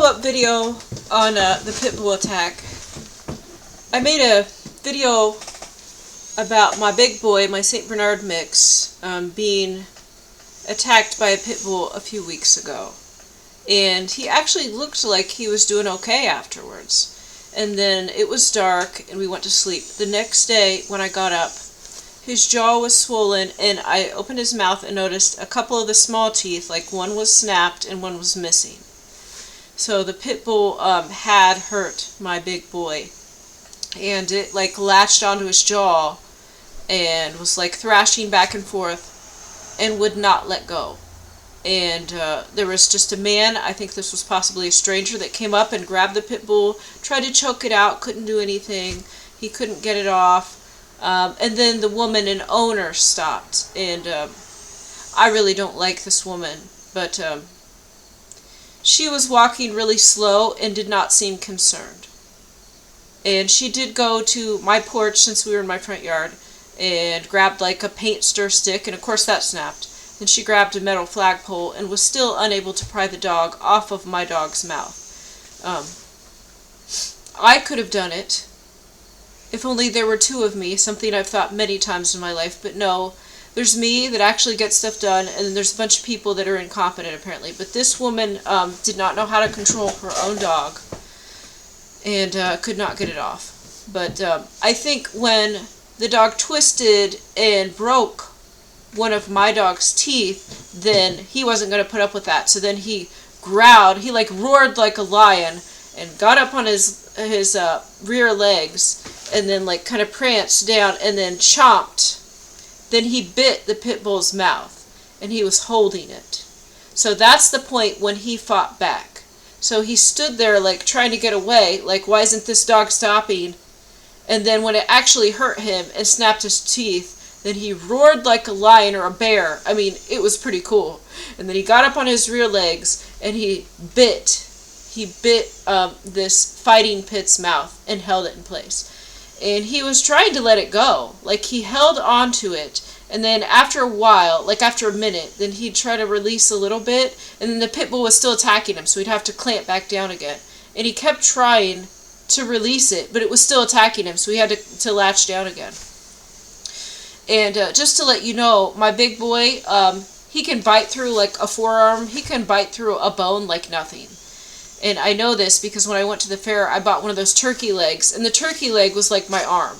follow-up video on the pit bull attack. I made a video about my big boy, my St. Bernard mix, being attacked by a pit bull a few weeks ago. And he actually looked like he was doing okay afterwards. And then it was dark and we went to sleep. The next day when I got up, his jaw was swollen and I opened his mouth and noticed a couple of the small teeth, like one was snapped and one was missing. So the pit bull had hurt my big boy, and it like latched onto his jaw and was like thrashing back and forth and would not let go. And there was just a man, I think this was possibly a stranger, that came up and grabbed the pit bull, tried to choke it out, couldn't do anything, he couldn't get it off. And then the woman and owner stopped, and I really don't like this woman, but she was walking really slow and did not seem concerned. And she did go to my porch, since we were in my front yard, and grabbed like a paint stir stick, and of course that snapped. Then she grabbed a metal flagpole and was still unable to pry the dog off of my dog's mouth. I could have done it if only there were two of me, something I've thought many times in my life, but no, there's me that actually gets stuff done, and then there's a bunch of people that are incompetent apparently. But this woman did not know how to control her own dog and could not get it off. But I think when the dog twisted and broke one of my dog's teeth, then he wasn't going to put up with that. So then he growled, he like roared like a lion and got up on his rear legs and then like kind of pranced down and then chomped. Then he bit the pit bull's mouth and he was holding it. So that's the point when he fought back. So he stood there like trying to get away, like why isn't this dog stopping? And then when it actually hurt him and snapped his teeth, then he roared like a lion or a bear. I mean, it was pretty cool. And then he got up on his rear legs and he bit this fighting pit's mouth and held it in place. And he was trying to let it go. Like he held on to it. And then after a while, like after a minute, then he'd try to release a little bit. And then the pit bull was still attacking him, so he'd have to clamp back down again. And he kept trying to release it, but it was still attacking him, so he had to latch down again. And just to let you know, my big boy, he can bite through like a forearm. He can bite through a bone like nothing. And I know this because when I went to the fair, I bought one of those turkey legs, and the turkey leg was like my arm.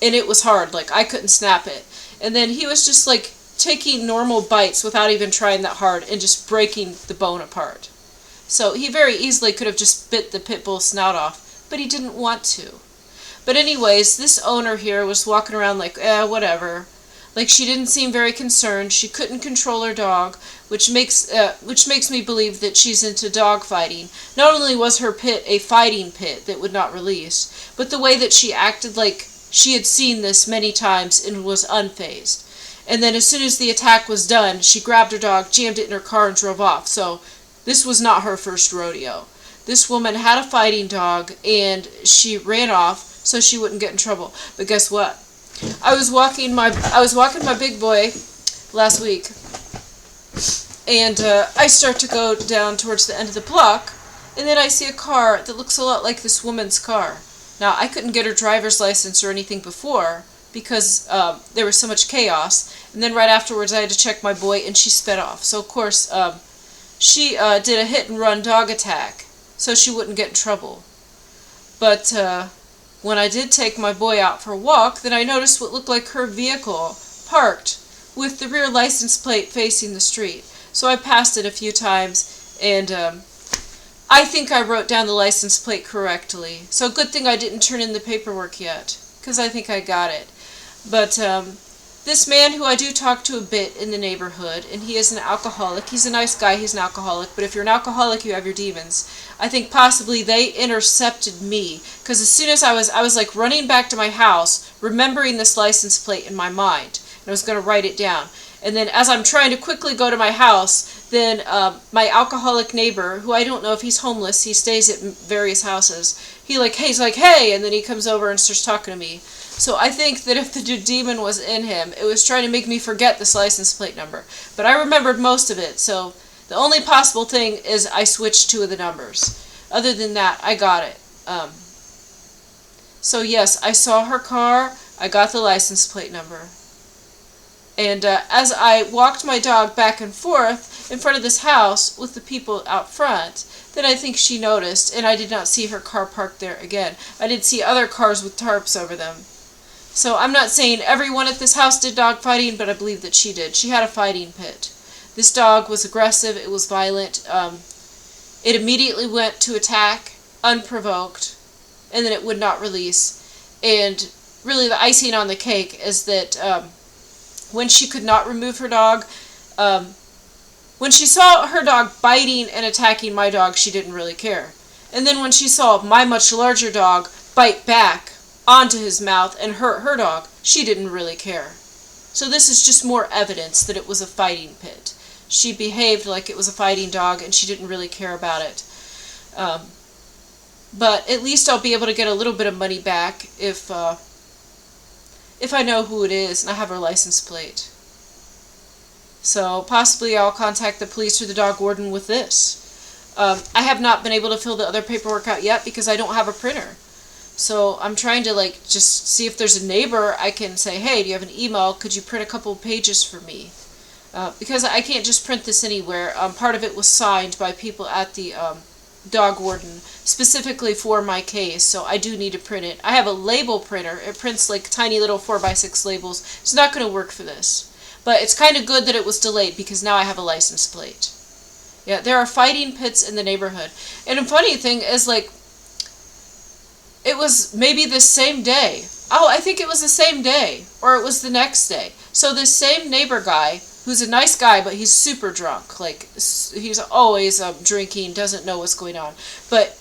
And it was hard, like I couldn't snap it. And then he was just like taking normal bites without even trying that hard and just breaking the bone apart. So he very easily could have just bit the pit bull's snout off, but he didn't want to. But anyways, this owner here was walking around like, whatever. Like she didn't seem very concerned. She couldn't control her dog, which makes me believe that she's into dog fighting. Not only was her pit a fighting pit that would not release, but the way that she acted like she had seen this many times and was unfazed. And then as soon as the attack was done, she grabbed her dog, jammed it in her car, and drove off. So this was not her first rodeo. This woman had a fighting dog, and she ran off so she wouldn't get in trouble. But guess what? I was walking my big boy last week, and I start to go down towards the end of the block, and then I see a car that looks a lot like this woman's car. Now, I couldn't get her driver's license or anything before because there was so much chaos, and then right afterwards I had to check my boy, and she sped off. So, of course, she did a hit-and-run dog attack so she wouldn't get in trouble. But when I did take my boy out for a walk, then I noticed what looked like her vehicle parked with the rear license plate facing the street. So I passed it a few times, and I think I wrote down the license plate correctly. So good thing I didn't turn in the paperwork yet, because I think I got it. But this man who I do talk to a bit in the neighborhood, and he is an alcoholic. He's a nice guy, he's an alcoholic, but if you're an alcoholic, you have your demons. I think possibly they intercepted me, because as soon as I was like running back to my house, remembering this license plate in my mind, and I was going to write it down. And then as I'm trying to quickly go to my house, then my alcoholic neighbor, who I don't know if he's homeless, he stays at various houses, he's like, hey, and then he comes over and starts talking to me. So I think that if the demon was in him, it was trying to make me forget this license plate number. But I remembered most of it, so the only possible thing is I switched two of the numbers. Other than that, I got it. So yes, I saw her car. I got the license plate number. And as I walked my dog back and forth in front of this house with the people out front, then I think she noticed, and I did not see her car parked there again. I did see other cars with tarps over them. So I'm not saying everyone at this house did dog fighting, but I believe that she did. She had a fighting pit. This dog was aggressive. It was violent. It immediately went to attack, unprovoked, and then it would not release. And really the icing on the cake is that when she could not remove her dog, when she saw her dog biting and attacking my dog, she didn't really care. And then when she saw my much larger dog bite back onto his mouth and hurt her dog, she didn't really care. So this is just more evidence that it was a fighting pit. She behaved like it was a fighting dog and she didn't really care about it. But at least I'll be able to get a little bit of money back if I know who it is and I have her license plate. So possibly I'll contact the police or the dog warden with this. I have not been able to fill the other paperwork out yet because I don't have a printer. So I'm trying to just see if there's a neighbor I can say, hey, do you have an email? Could you print a couple of pages for me? Because I can't just print this anywhere. Part of it was signed by people at the dog warden specifically for my case, so I do need to print it. I have a label printer. It prints like tiny little 4x6 labels. It's not going to work for this. But it's kind of good that it was delayed because now I have a license plate. Yeah, there are fighting pits in the neighborhood. And the funny thing is, it was maybe the same day. Oh, I think it was the same day. Or it was the next day. So this same neighbor guy, who's a nice guy, but he's super drunk. He's always drinking, doesn't know what's going on. But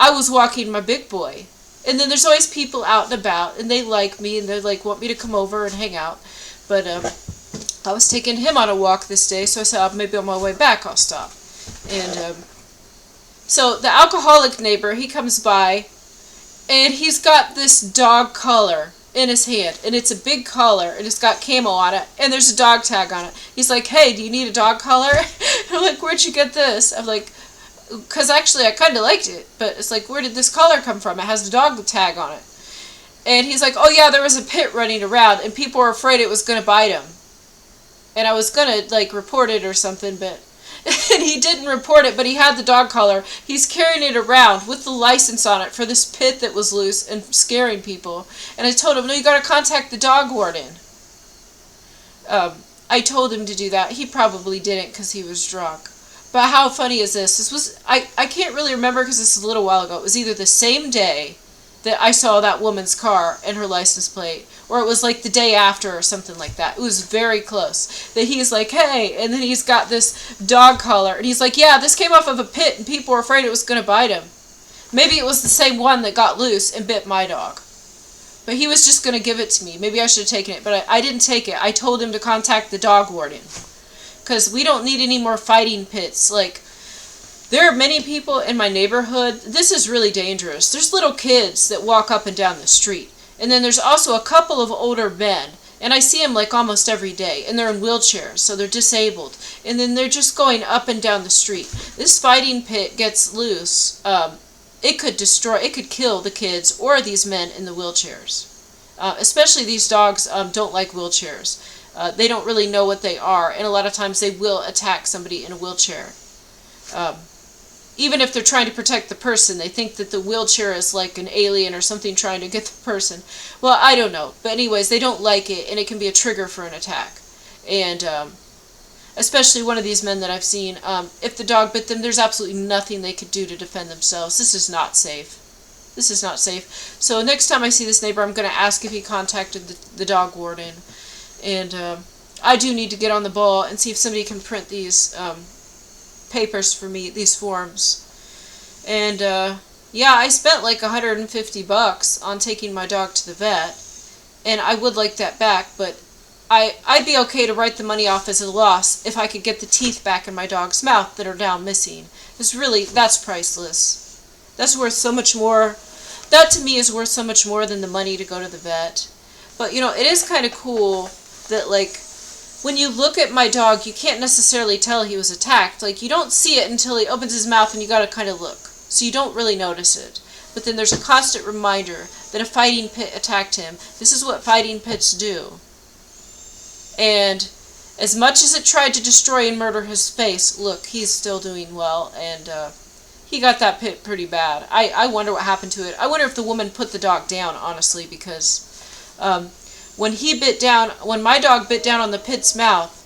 I was walking my big boy. And then there's always people out and about, and they like me, and they want me to come over and hang out. But I was taking him on a walk this day, so I said, maybe on my way back I'll stop. And so the alcoholic neighbor, he comes by, and he's got this dog collar in his hand, and it's a big collar, and it's got camo on it, and there's a dog tag on it. He's like, hey, do you need a dog collar? I'm like, where'd you get this? I'm like, because actually I kind of liked it, but it's like, where did this collar come from? It has the dog tag on it. And he's like, oh yeah, there was a pit running around, and people were afraid it was going to bite him. And I was going to, report it or something, but... and he didn't report it, but he had the dog collar. He's carrying it around with the license on it for this pit that was loose and scaring people. And I told him, no, you got to contact the dog warden. I told him to do that. He probably didn't because he was drunk. But how funny is this? This was... I can't really remember because this is a little while ago. It was either the same day that I saw that woman's car and her license plate, or it was the day after or something like that. It was very close. That he's like, hey, and then he's got this dog collar, and he's like, yeah, this came off of a pit, and people were afraid it was going to bite him. Maybe it was the same one that got loose and bit my dog. But he was just going to give it to me. Maybe I should have taken it, but I didn't take it. I told him to contact the dog warden. Because we don't need any more fighting pits. There are many people in my neighborhood. This is really dangerous. There's little kids that walk up and down the street. And then there's also a couple of older men. And I see them almost every day. And they're in wheelchairs, so they're disabled. And then they're just going up and down the street. This fighting pit gets loose. It could kill the kids or these men in the wheelchairs. Especially these dogs don't like wheelchairs. They don't really know what they are. And a lot of times they will attack somebody in a wheelchair. Even if they're trying to protect the person, they think that the wheelchair is like an alien or something trying to get the person. Well, I don't know. But anyways, they don't like it, and it can be a trigger for an attack. And especially one of these men that I've seen, if the dog bit them, there's absolutely nothing they could do to defend themselves. This is not safe. This is not safe. So next time I see this neighbor, I'm going to ask if he contacted the dog warden. And I do need to get on the ball and see if somebody can print these... papers for me, these forms. And yeah, I spent $150 on taking my dog to the vet, and I would like that back, but I'd be okay to write the money off as a loss if I could get the teeth back in my dog's mouth that are now missing. That's priceless. That's worth so much more. That to me is worth so much more than the money to go to the vet. But it is kind of cool that when you look at my dog, you can't necessarily tell he was attacked. You don't see it until he opens his mouth, and you gotta kind of look. so you don't really notice it. But then there's a constant reminder that a fighting pit attacked him. This is what fighting pits do. And as much as it tried to destroy and murder his face, look, he's still doing well, and he got that pit pretty bad. I wonder what happened to it. I wonder if the woman put the dog down, honestly, because when my dog bit down on the pit's mouth,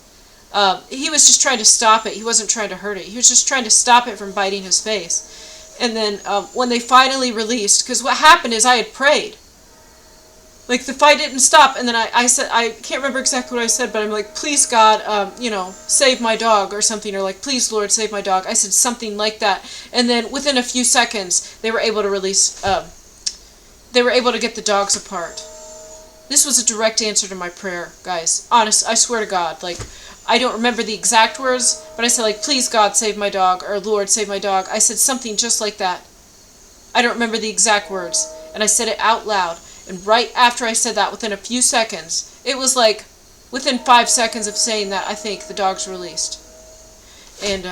he was just trying to stop it. He wasn't trying to hurt it. He was just trying to stop it from biting his face. And then when they finally released, because what happened is I had prayed. Like, the fight didn't stop, and then I said, I can't remember exactly what I said, but I'm like, please God, save my dog, or something, or like, please Lord, save my dog. I said something like that, and then within a few seconds, they were able to get the dogs apart. This was a direct answer to my prayer, guys. Honest, I swear to God, like, I don't remember the exact words, but I said, like, please God, save my dog, or Lord, save my dog. I said something just like that. I don't remember the exact words, and I said it out loud. And right after I said that, within a few seconds, it was like within 5 seconds of saying that, I think the dog's released. And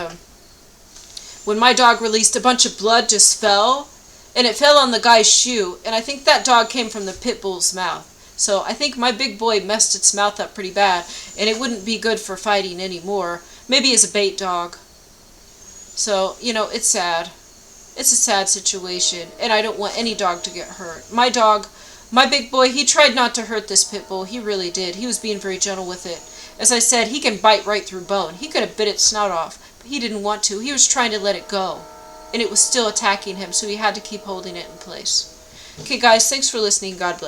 when my dog released, a bunch of blood just fell, and it fell on the guy's shoe, and I think that dog came from the pit bull's mouth. So I think my big boy messed its mouth up pretty bad, and it wouldn't be good for fighting anymore. Maybe as a bait dog. So, it's sad. It's a sad situation, and I don't want any dog to get hurt. My big boy, he tried not to hurt this pit bull. He really did. He was being very gentle with it. As I said, he can bite right through bone. He could have bit its snout off, but he didn't want to. He was trying to let it go, and it was still attacking him, so he had to keep holding it in place. Okay, guys, thanks for listening. God bless you.